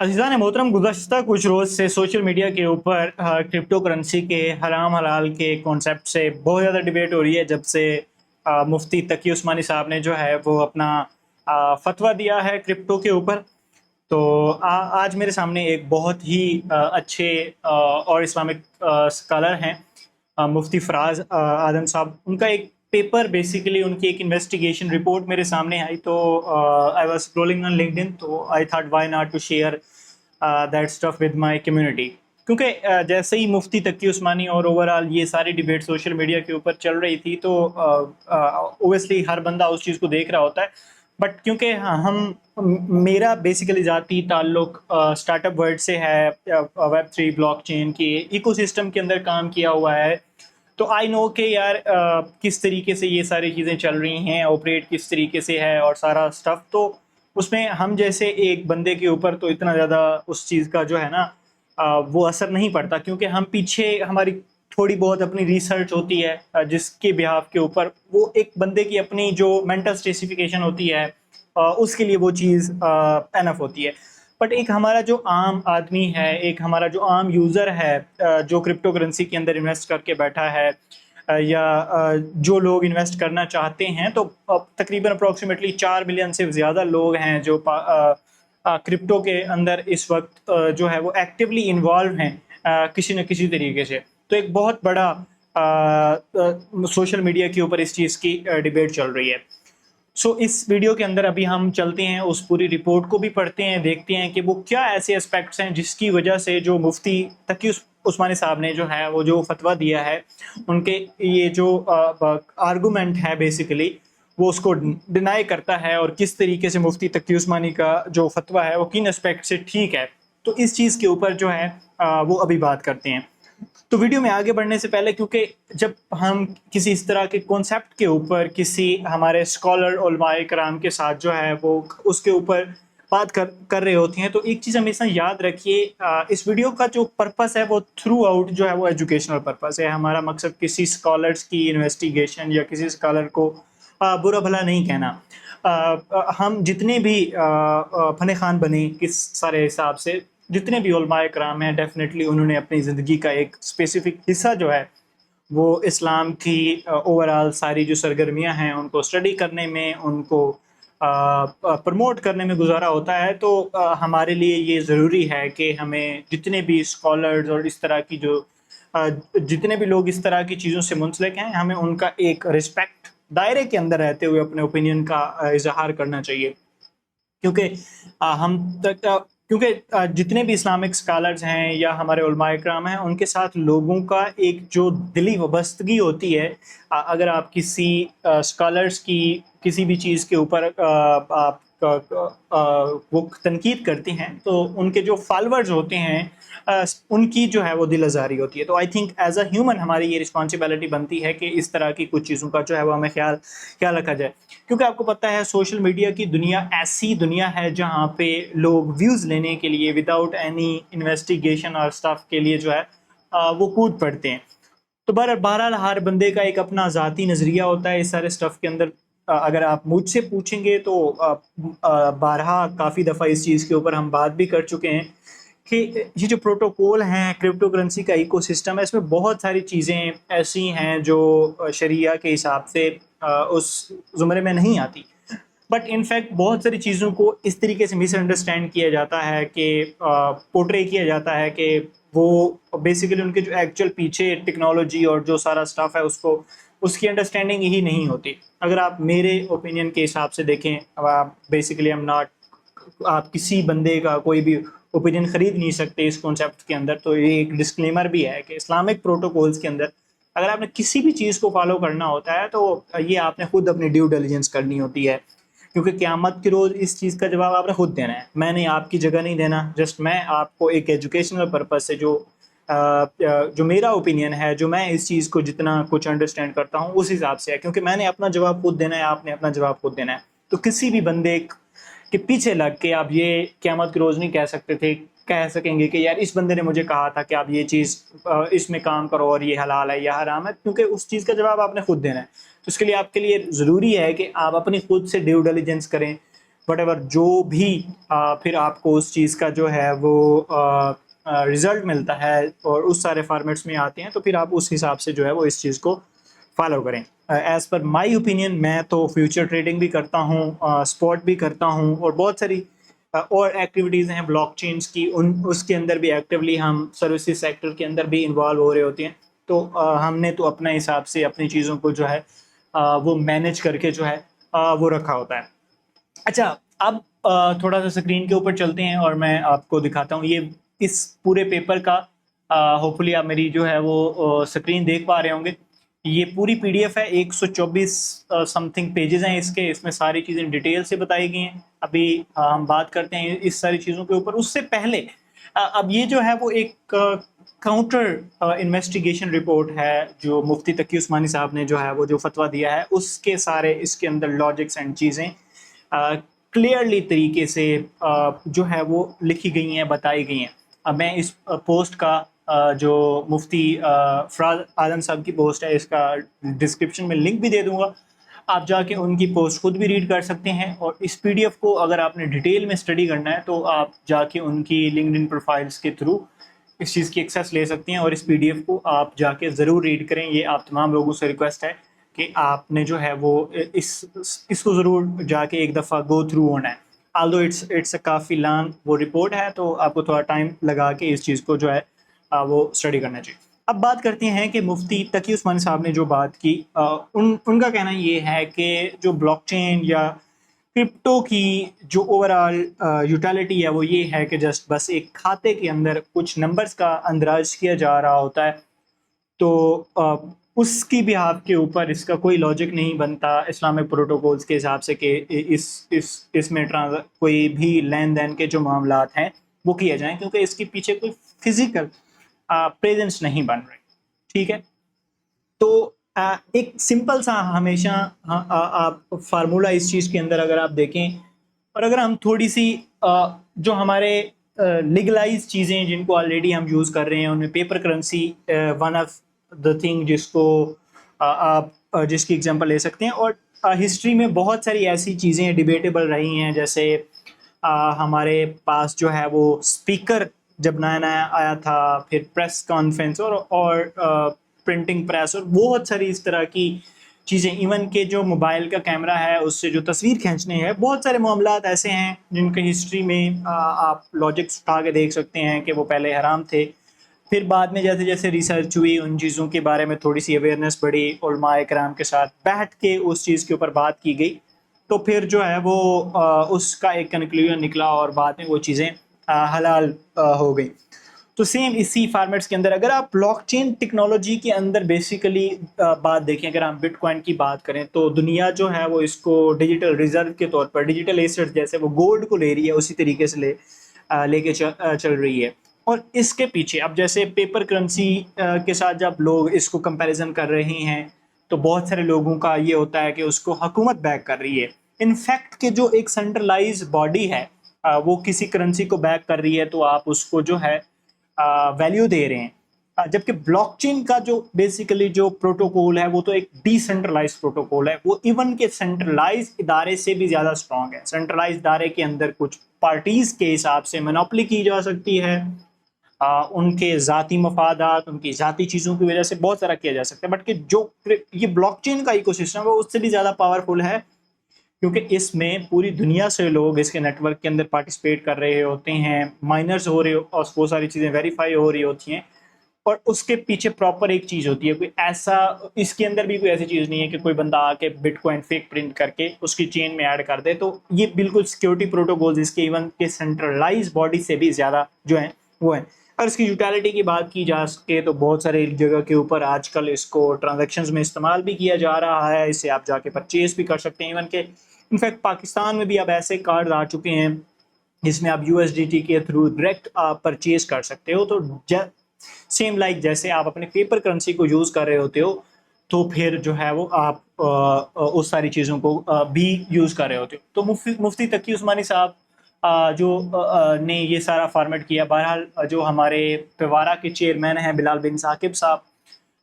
अज़ीज़ान मोहतरम, गुज़श्ता कुछ रोज़ से सोशल मीडिया के ऊपर क्रिप्टो करेंसी के हराम हलाल के कॉन्सेप्ट से बहुत ज़्यादा डिबेट हो रही है। जब से मुफ्ती तकी उस्मानी साहब ने जो है वो अपना फतवा दिया है क्रिप्टो के ऊपर। तो आज मेरे सामने एक बहुत ही अच्छे और इस्लामिक स्कॉलर हैं, मुफ्ती फ़राज़ आदम साहब। उनका एक पेपर, बेसिकली उनकी एक इन्वेस्टिगेशन रिपोर्ट मेरे सामने आई। तो I was scrolling on LinkedIn, तो I thought why not to share that stuff with my community. क्योंकि जैसे ही मुफ्ती तकी उस्मानी और ओवरऑल ये सारी डिबेट सोशल मीडिया के ऊपर चल रही थी, तो ओबियसली हर बंदा उस चीज़ को देख रहा होता है। बट क्योंकि मेरा बेसिकली ज़ाती ताल्लुक स्टार्टअप वर्ल्ड से है, वेब 3 ब्लॉकचेन के इकोसिस्टम के अंदर काम किया हुआ है। तो आई नो कि यार किस तरीके से ये सारी चीज़ें चल रही हैं, ऑपरेट किस तरीके से है और सारा स्टफ़। तो उसमें हम जैसे एक बंदे के ऊपर तो इतना ज़्यादा उस चीज़ का जो है ना वो असर नहीं पड़ता, क्योंकि हम पीछे हमारी थोड़ी बहुत अपनी रिसर्च होती है, जिसके बिहाफ के ऊपर वो एक बंदे की अपनी जो मेंटल स्पेसिफिकेशन होती है, उसके लिए वो चीज़ एनफ होती है। बट एक हमारा जो आम आदमी है, एक हमारा जो आम यूज़र है, जो क्रिप्टो करेंसी के अंदर इन्वेस्ट करके बैठा है, या जो लोग इन्वेस्ट करना चाहते हैं, तो तकरीबन अप्रॉक्सीमेटली 4 मिलियन से ज़्यादा लोग हैं जो क्रिप्टो के अंदर इस वक्त जो है वो एक्टिवली इन्वॉल्व हैं किसी न किसी तरीके से। तो एक बहुत बड़ा सोशल मीडिया के ऊपर इस चीज़ की डिबेट चल रही है। सो इस वीडियो के अंदर अभी हम चलते हैं, उस पूरी रिपोर्ट को भी पढ़ते हैं, देखते हैं कि वो क्या ऐसे एस्पेक्ट्स हैं जिसकी वजह से जो मुफ्ती तकी उस्मानी साहब ने जो है वो जो फतवा दिया है, उनके ये जो आर्गूमेंट है बेसिकली वो उसको डिनाई करता है, और किस तरीके से मुफ्ती तकी उस्मानी का जो फतवा है वो किन एस्पेक्ट से ठीक है। तो इस चीज़ के ऊपर जो है वो अभी बात करते हैं। तो वीडियो में आगे बढ़ने से पहले, क्योंकि जब हम किसी इस तरह के कॉन्सेप्ट के ऊपर किसी हमारे स्कॉलर उलमाए कराम के साथ जो है वो उसके ऊपर बात कर रहे होती हैं, तो एक चीज़ हमेशा याद रखिए, इस वीडियो का जो पर्पस है वो थ्रू आउट जो है वो एजुकेशनल पर्पस है। हमारा मकसद किसी स्कॉलर्स की इन्वेस्टिगेशन या किसी स्कॉलर को बुरा भला नहीं कहना। हम जितने भी फन खान बने किस सारे हिसाब से, जितने भी उलमाए कराम हैं, डेफिनेटली उन्होंने अपनी ज़िंदगी का एक स्पेसिफिक हिस्सा जो है वो इस्लाम की ओवरऑल सारी जो सरगर्मियां हैं उनको स्टडी करने में, उनको प्रमोट करने में गुजारा होता है। तो हमारे लिए ये ज़रूरी है कि हमें जितने भी स्कॉलर्स और इस तरह की जो जितने भी लोग इस तरह की चीज़ों से मुंसलिक हैं, हमें उनका एक रिस्पेक्ट दायरे के अंदर रहते हुए अपने ओपिनियन का इजहार करना चाहिए। क्योंकि हम तक क्योंकि जितने भी इस्लामिक स्कॉलर्स हैं या हमारे उलमाए कराम हैं, उनके साथ लोगों का एक जो दिली वाबस्तगी होती है। अगर आप किसी स्कॉलर्स की किसी भी चीज़ के ऊपर आप वो तनकीद करते हैं, तो उनके जो फॉलोअर्स होते हैं उनकी जो है वो दिल आज़ारी होती है। तो I think as a human हमारी ये रिस्पॉन्सिबिलिटी बनती है कि इस तरह की कुछ चीज़ों का जो है वो हमें ख्याल रखा जाए। क्योंकि आपको पता है सोशल मीडिया की दुनिया ऐसी दुनिया है जहाँ पे लोग व्यूज़ लेने के लिए विदाउट एनी इन्वेस्टिगेशन और स्टफ के लिए जो है वो कूद पड़ते हैं। तो बहरहाल हर बंदे का एक अपना ज़ाती नज़रिया होता है इस सारे स्टफ़ के अंदर। अगर आप मुझसे पूछेंगे तो बारहा काफ़ी दफ़ा इस चीज़ के ऊपर हम बात भी कर चुके हैं कि ये जो प्रोटोकॉल हैं, क्रिप्टो करेंसी का इकोसिस्टम है, इसमें बहुत सारी चीज़ें ऐसी हैं जो शरिया के हिसाब से उस ज़ुमरे में नहीं आती। बट इनफैक्ट बहुत सारी चीज़ों को इस तरीके से मिसअंडरस्टैंड किया जाता है कि पोर्ट्रे किया जाता है कि वो बेसिकली उनके जो एक्चुअल पीछे टेक्नोलॉजी और जो सारा स्टफ है उसको उसकी अंडरस्टैंडिंग ही नहीं होती। अगर आप मेरे ओपिनियन के हिसाब से देखें, अब आप बेसिकली आप किसी बंदे का कोई भी ओपिनियन ख़रीद नहीं सकते इस कॉन्सेप्ट के अंदर। तो ये एक डिस्क्लेमर भी है कि इस्लामिक प्रोटोकॉल्स के अंदर अगर आपने किसी भी चीज़ को फॉलो करना होता है तो ये आपने खुद अपनी ड्यू डिलिजेंस करनी होती है, क्योंकि क़यामत के रोज़ इस चीज़ का जवाब आपने खुद देना है। मैंने आपकी जगह नहीं देना। जस्ट मैं आपको एक एजुकेशनल पर्पस से जो मेरा ओपिनियन है, जो मैं इस चीज़ को जितना कुछ अंडरस्टैंड करता हूँ उस हिसाब से है, क्योंकि मैंने अपना जवाब खुद देना है, आपने अपना जवाब खुद देना है। तो किसी भी बंदे के पीछे लग के आप ये क़यामत के रोज़ नहीं कह सकेंगे कि यार इस बंदे ने मुझे कहा था कि आप ये चीज़ इसमें काम करो और ये हलाल है या हराम है, क्योंकि उस चीज़ का जवाब आपने खुद देना है। तो उसके लिए आपके लिए ज़रूरी है कि आप अपनी खुद से ड्यू डिलिजेंस करें, वट एवर जो भी फिर आपको उस चीज़ का जो है वो रिजल्ट मिलता है और उस सारे फॉर्मेट्स में आते हैं, तो फिर आप उस हिसाब से जो है वो इस चीज़ को फॉलो करें। एज़ पर माई ओपिनियन मैं तो फ्यूचर ट्रेडिंग भी करता हूँ, स्पॉट भी करता हूँ, और बहुत सारी और एक्टिविटीज़ हैं ब्लॉकचेन्स की, उसके अंदर भी एक्टिवली हम सर्विसेज सेक्टर के अंदर भी इन्वॉल्व हो रहे होते हैं। तो हमने तो अपने हिसाब से अपनी चीज़ों को जो है वो मैनेज करके जो है वो रखा होता है। अच्छा, अब थोड़ा सा स्क्रीन के ऊपर चलते हैं और मैं आपको दिखाता हूँ ये इस पूरे पेपर का, होपफुली आप मेरी जो है वो स्क्रीन देख पा रहे होंगे। ये पूरी पीडीएफ है, 124 समथिंग पेजेस हैं इसके, इसमें सारी चीज़ें डिटेल से बताई गई हैं। अभी हम बात करते हैं इस सारी चीज़ों के ऊपर। उससे पहले अब ये जो है वो एक काउंटर इन्वेस्टिगेशन रिपोर्ट है जो मुफ्ती तकी उस्मानी साहब ने जो है वो जो फतवा दिया है, उसके सारे इसके अंदर लॉजिक्स एंड चीज़ें क्लियरली तरीके से जो है वो लिखी गई हैं, बताई गई हैं। अब मैं इस पोस्ट का जो मुफ्ती फराज आलम साहब की पोस्ट है, इसका डिस्क्रिप्शन में लिंक भी दे दूंगा, आप जाके उनकी पोस्ट खुद भी रीड कर सकते हैं। और इस पीडीएफ को अगर आपने डिटेल में स्टडी करना है तो आप जाके उनकी लिंक्डइन प्रोफाइल्स के थ्रू इस चीज़ की एक्सेस ले सकते हैं, और इस पीडीएफ को आप जाके ज़रूर रीड करें। ये आप तमाम लोगों से रिक्वेस्ट है कि आपने जो है वो इसको ज़रूर जाके एक दफ़ा गो थ्रू होना है। आल्दो इट्स काफ़ी लॉन्ग वो रिपोर्ट है, तो आपको थोड़ा टाइम लगा के इस चीज़ को जो है वो स्टडी करना चाहिए। अब बात करते हैं कि मुफ्ती तकी उस्मानी साहब ने जो बात की, उनका कहना ये है कि जो ब्लॉकचेन या क्रिप्टो की जो ओवरऑल यूटिलिटी है वो ये है कि जस्ट बस एक खाते के अंदर कुछ नंबर्स का अंदराज किया जा रहा होता है, तो उसकी बिहाफ के ऊपर इसका कोई लॉजिक नहीं बनता इस्लामिक प्रोटोकॉल्स के हिसाब से कि इसमें कोई भी लेन देन के जो मामलात हैं वो किए जाएं, क्योंकि इसके पीछे कोई फिजिकल प्रेजेंस नहीं बन रही। ठीक है, तो एक सिंपल सा हमेशा आप फार्मूला इस चीज़ के अंदर अगर आप देखें, और अगर हम थोड़ी सी जो हमारे लीगलाइज चीज़ें जिनको ऑलरेडी हम यूज़ कर रहे हैं उनमें paper currency one of the thing जिसको आप जिसकी एग्जांपल ले सकते हैं। और हिस्ट्री में बहुत सारी ऐसी चीज़ें डिबेटेबल रही हैं, जैसे हमारे पास जो है वो स्पीकर जब नया नया आया था, फिर प्रेस कॉन्फ्रेंस और प्रिंटिंग प्रेस, और बहुत सारी इस तरह की चीज़ें। इवन के जो मोबाइल का कैमरा है उससे जो तस्वीर खींचने हैं, बहुत सारे मामलात ऐसे हैं जिनके हिस्ट्री में आप लॉजिक्स उठा के देख सकते हैं कि वो पहले हराम थे। फिर बाद में जैसे जैसे रिसर्च हुई, उन चीज़ों के बारे में थोड़ी सी अवेयरनेस बढ़ी, उलमाए कराम के साथ बैठ के उस चीज़ के ऊपर बात की गई, तो फिर जो है वो उसका एक कंक्लूजन निकला और बाद में वो चीज़ें हलाल हो गई। तो सेम इसी फॉर्मेट्स के अंदर अगर आप ब्लॉकचेन टेक्नोलॉजी के अंदर बेसिकली बात देखें, अगर हम बिटकॉइन की बात करें, तो दुनिया जो है वो इसको डिजिटल रिजर्व के तौर पर, डिजिटल एसेट जैसे वो गोल्ड को ले रही है उसी तरीके से लेके चल रही है। और इसके पीछे अब जैसे पेपर करेंसी के साथ जब लोग इसको कंपैरिजन कर रहे हैं, तो बहुत सारे लोगों का ये होता है कि उसको हुकूमत बैक कर रही है। इनफैक्ट कि जो एक सेंट्रलाइज बॉडी है वो किसी करेंसी को बैक कर रही है, तो आप उसको जो है वैल्यू दे रहे हैं। जबकि ब्लॉकचेन का जो बेसिकली जो प्रोटोकॉल है वो तो एक डिसेंट्रलाइज प्रोटोकॉल है, वो इवन के सेंट्रलाइज इदारे से भी ज़्यादा स्ट्रॉन्ग है। सेंट्रलाइज इदारे के अंदर कुछ पार्टीज के हिसाब से मोनोपोली की जा सकती है, उनके ज़ाती मफादात, उनकी ज़ाती चीज़ों की वजह से बहुत सारा किया जा सकता है। बट कि जो ये ब्लॉकचेन का इकोसिस्टम है वो उससे भी ज़्यादा पावरफुल है, क्योंकि इसमें पूरी दुनिया से लोग इसके नेटवर्क के अंदर पार्टिसिपेट कर रहे होते हैं, माइनर्स हो रहे और वो सारी चीज़ें वेरीफाई हो रही होती हैं। और उसके पीछे प्रॉपर एक चीज़ होती है, कोई ऐसा इसके अंदर भी कोई ऐसी चीज़ नहीं है कि कोई बंदा आके बिटकॉइन फेक प्रिंट करके उसकी चेन में ऐड कर दे। तो ये बिल्कुल सिक्योरिटी प्रोटोकॉल्स इसके इवन के सेंट्रलाइज बॉडी से भी ज़्यादा जो है वो है। और इसकी यूटिलिटी की बात की जा सके तो बहुत सारे जगह के ऊपर आजकल इसको ट्रांजैक्शंस में इस्तेमाल भी किया जा रहा है, इसे आप जाके परचेज भी कर सकते हैं। इवन के इनफैक्ट पाकिस्तान में भी अब ऐसे कार्ड आ चुके हैं जिसमें आप USDT के थ्रू डायरेक्ट आप परचेज कर सकते हो। तो सेम लाइक जैसे आप अपने पेपर करेंसी को यूज़ कर रहे होते हो, तो फिर जो है वो आप उस सारी चीज़ों को भी यूज़ कर रहे होते हो। तो मुफ्ती तकी उस्मानी साहब जो ने ये सारा फॉर्मेट किया। बहरहाल जो हमारे पेवारा के चेयरमैन हैं बिलाल बिन साकिब साहब,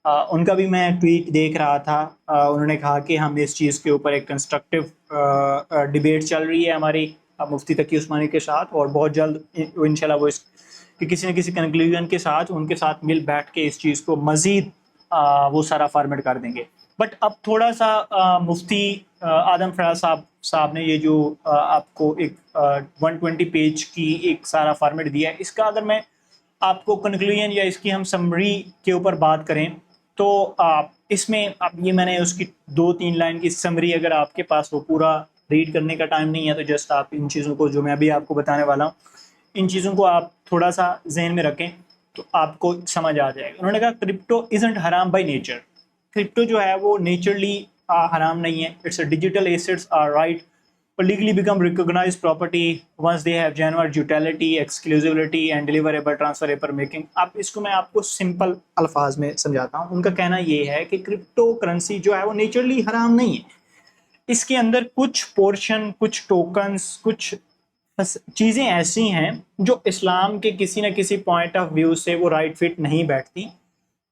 ان کا بھی میں ٹویٹ دیکھ رہا تھا. انہوں نے کہا کہ ہم اس چیز کے اوپر ایک کنسٹرکٹیو ڈیبیٹ چل رہی ہے ہماری مفتی تقی عثمانی کے ساتھ, اور بہت جلد انشاءاللہ وہ اس کہ کسی نہ کسی کنکلوژن کے ساتھ ان کے ساتھ مل بیٹھ کے اس چیز کو مزید وہ سارا فارمیٹ کر دیں گے. بٹ اب تھوڑا سا مفتی آدم فراز صاحب نے یہ جو آپ کو ایک 120 پیج کی ایک سارا فارمیٹ دیا ہے, اس کا اگر میں آپ کو کنکلوژن یا اس کی ہم سمری کے اوپر بات کریں تو اس میں اب یہ میں نے اس کی 2-3 لائن کی سمری, اگر آپ کے پاس وہ پورا ریڈ کرنے کا ٹائم نہیں ہے تو جسٹ آپ ان چیزوں کو جو میں ابھی آپ کو بتانے والا ہوں ان چیزوں کو آپ تھوڑا سا ذہن میں رکھیں تو آپ کو سمجھ آ جائے گا. انہوں نے کہا کرپٹو ازنٹ حرام بائی نیچر. کرپٹو جو ہے وہ نیچرلی حرام نہیں ہے. It's a digital assets are right or legally become recognized property once they have genuine utility, exclusivity and deliverable transferable making. اب اس کو میں آپ کو سمپل الفاظ میں سمجھاتا ہوں. ان کا کہنا یہ ہے کہ کرپٹو کرنسی جو ہے وہ نیچرلی حرام نہیں ہے. اس کے اندر کچھ پورشن, کچھ ٹوکنز, کچھ چیزیں ایسی ہیں جو اسلام کے کسی نہ کسی پوائنٹ آف ویو سے وہ رائٹ فٹ نہیں بیٹھتی,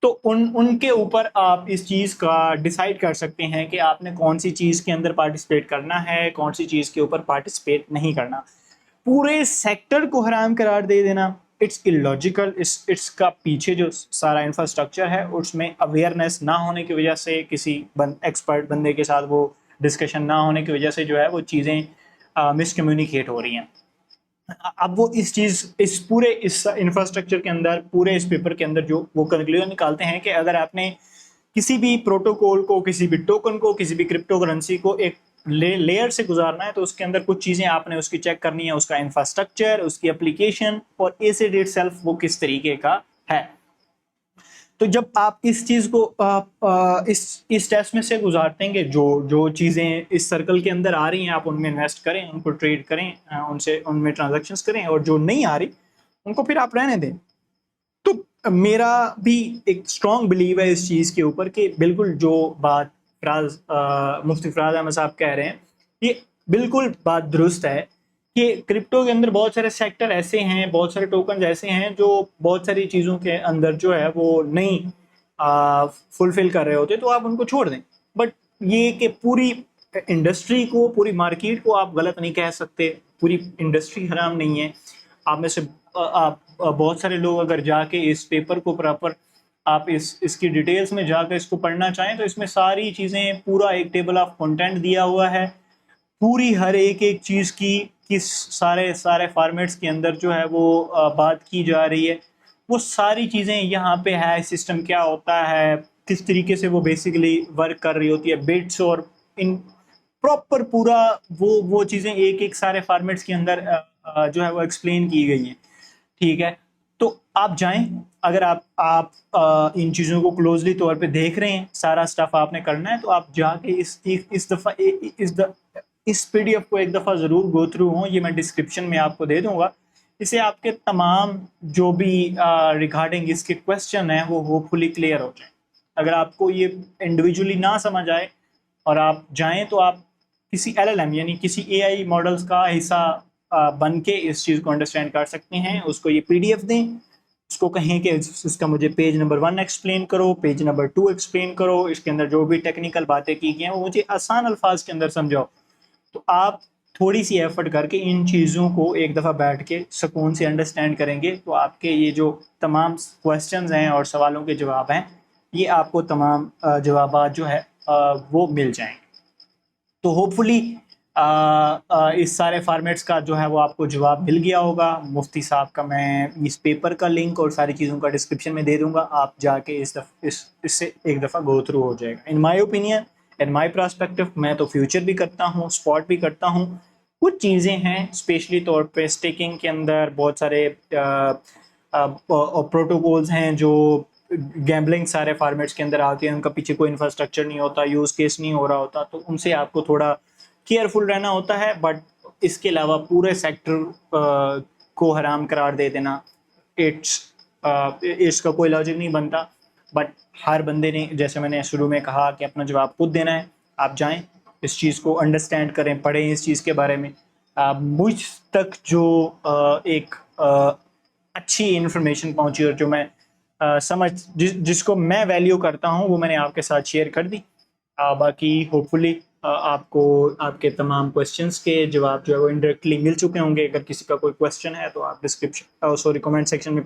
تو ان کے اوپر آپ اس چیز کا ڈیسائیڈ کر سکتے ہیں کہ آپ نے کون سی چیز کے اندر پارٹیسپیٹ کرنا ہے, کون سی چیز کے اوپر پارٹیسپیٹ نہیں کرنا. پورے سیکٹر کو حرام قرار دے دینا اٹس اللاجیکل. اس کا پیچھے جو سارا انفراسٹرکچر ہے اس میں اویئرنیس نہ ہونے کی وجہ سے, کسی ایکسپرٹ بندے کے ساتھ وہ ڈسکشن نہ ہونے کی وجہ سے جو ہے وہ چیزیں مس کمیونیکیٹ ہو رہی ہیں. اب وہ اس چیز اس پورے اس انفراسٹرکچر کے اندر, پورے اس پیپر کے اندر جو وہ کنکلوژن نکالتے ہیں کہ اگر آپ نے کسی بھی پروٹوکول کو, کسی بھی ٹوکن کو, کسی بھی کرپٹو کرنسی کو ایک لیئر سے گزارنا ہے تو اس کے اندر کچھ چیزیں آپ نے اس کی چیک کرنی ہے, اس کا انفراسٹرکچر, اس کی اپلیکیشن اور ایسڈ اٹ سیلف وہ کس طریقے کا ہے. تو جب آپ اس چیز کو اس ٹیسٹ میں سے گزارتے ہیں کہ جو چیزیں اس سرکل کے اندر آ رہی ہیں آپ ان میں انویسٹ کریں, ان کو ٹریڈ کریں, ان میں ٹرانزیکشنز کریں, اور جو نہیں آ رہی ان کو پھر آپ رہنے دیں. تو میرا بھی ایک اسٹرانگ بلیو ہے اس چیز کے اوپر کہ بالکل جو بات مفتی فراز احمد صاحب کہہ رہے ہیں یہ بالکل بات درست ہے کہ کرپٹو کے اندر بہت سارے سیکٹر ایسے ہیں, بہت سارے ٹوکنز ایسے ہیں جو بہت ساری چیزوں کے اندر جو ہے وہ نہیں فلفل کر رہے ہوتے, تو آپ ان کو چھوڑ دیں. بٹ یہ کہ پوری انڈسٹری کو, پوری مارکیٹ کو آپ غلط نہیں کہہ سکتے. پوری انڈسٹری حرام نہیں ہے. آپ میں سے بہت سارے لوگ اگر جا کے اس پیپر کو پراپر آپ اس کی ڈیٹیلز میں جا کے اس کو پڑھنا چاہیں تو اس میں ساری چیزیں, پورا ایک ٹیبل آف کنٹینٹ دیا ہوا ہے, پوری ہر ایک چیز کی کس سارے فارمیٹس کے اندر جو ہے وہ بات کی جا رہی ہے. وہ ساری چیزیں یہاں پہ ہے, سسٹم کیا ہوتا ہے, کس طریقے سے وہ بیسیکلی ورک کر رہی ہوتی ہے, بٹس, اور ان پراپر پورا وہ چیزیں ایک سارے فارمیٹس کے اندر جو ہے وہ ایکسپلین کی گئی ہیں. ٹھیک ہے, تو آپ جائیں, اگر آپ ان چیزوں کو کلوزلی طور پہ دیکھ رہے ہیں, سارا سٹف آپ نے کرنا ہے, تو آپ جا کے اس دفعہ اس پی ڈی ایف کو ایک دفعہ ضرور گو تھرو ہوں. یہ میں ڈسکرپشن میں آپ کو دے دوں گا. اس سے آپ کے تمام جو بھی ریگارڈنگ اس کے کویسچن ہیں وہ ہوپ فلی کلیئر ہو جائیں. اگر آپ کو یہ انڈیویجولی نہ سمجھ آئے اور آپ جائیں تو آپ کسی LLM یعنی کسی AI ماڈلز کا حصہ بن کے اس چیز کو انڈرسٹینڈ کر سکتے ہیں. اس کو یہ PDF دیں, اس کو کہیں کہ اس کا مجھے پیج نمبر 1 ایکسپلین کرو, پیج نمبر 2 ایکسپلین کرو, اس کے اندر جو بھی ٹیکنیکل باتیں کی گئی ہیں وہ مجھے آسان الفاظ کے اندر سمجھاؤ. تو آپ تھوڑی سی ایفرٹ کر کے ان چیزوں کو ایک دفعہ بیٹھ کے سکون سے انڈرسٹینڈ کریں گے تو آپ کے یہ جو تمام کویسچنز ہیں اور سوالوں کے جواب ہیں یہ آپ کو تمام جوابات جو ہے وہ مل جائیں گے. تو ہوپ فلی اس سارے فارمیٹس کا جو ہے وہ آپ کو جواب مل گیا ہوگا. مفتی صاحب کا میں اس پیپر کا لنک اور ساری چیزوں کا ڈسکرپشن میں دے دوں گا. آپ جا کے اس سے ایک دفعہ گو تھرو ہو جائے گا. ان my opinion, in my perspective, میں تو فیوچر بھی کرتا ہوں, اسپاٹ بھی کرتا ہوں. کچھ چیزیں ہیں اسپیشلی طور پہ اسٹیکنگ کے اندر بہت سارے پروٹوکولز ہیں جو گیمبلنگ سارے فارمیٹس کے اندر آتے ہیں, ان کا پیچھے کوئی انفراسٹرکچر نہیں ہوتا, یوز کیس نہیں ہو رہا ہوتا, تو ان سے آپ کو تھوڑا کیئرفل رہنا ہوتا ہے. بٹ اس کے علاوہ پورے سیکٹر کو حرام قرار دے دینا اس کا کوئی لاجک نہیں بنتا. بٹ ہر بندے نے, جیسے میں نے شروع میں کہا, کہ اپنا جواب خود دینا ہے. آپ جائیں, اس چیز کو انڈرسٹینڈ کریں, پڑھیں اس چیز کے بارے میں. مجھ تک جو ایک اچھی انفارمیشن پہنچی اور جو میں سمجھ جس کو میں ویلیو کرتا ہوں وہ میں نے آپ کے ساتھ شیئر کر دی. باقی ہوپ فلی آپ کو آپ کے تمام کویسچنس کے جواب جو ہے وہ انڈائریکٹلی مل چکے ہوں گے. اگر کسی کا کوئی کویسچن ہے تو آپ ڈسکرپشن کمنٹ سیکشن میں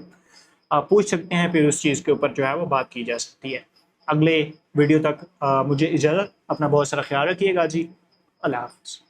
آپ پوچھ سکتے ہیں, پھر اس چیز کے اوپر جو ہے وہ بات کی جا سکتی ہے. اگلے ویڈیو تک مجھے اجازت, اپنا بہت سارا خیال رکھیے گا جی. اللہ حافظ.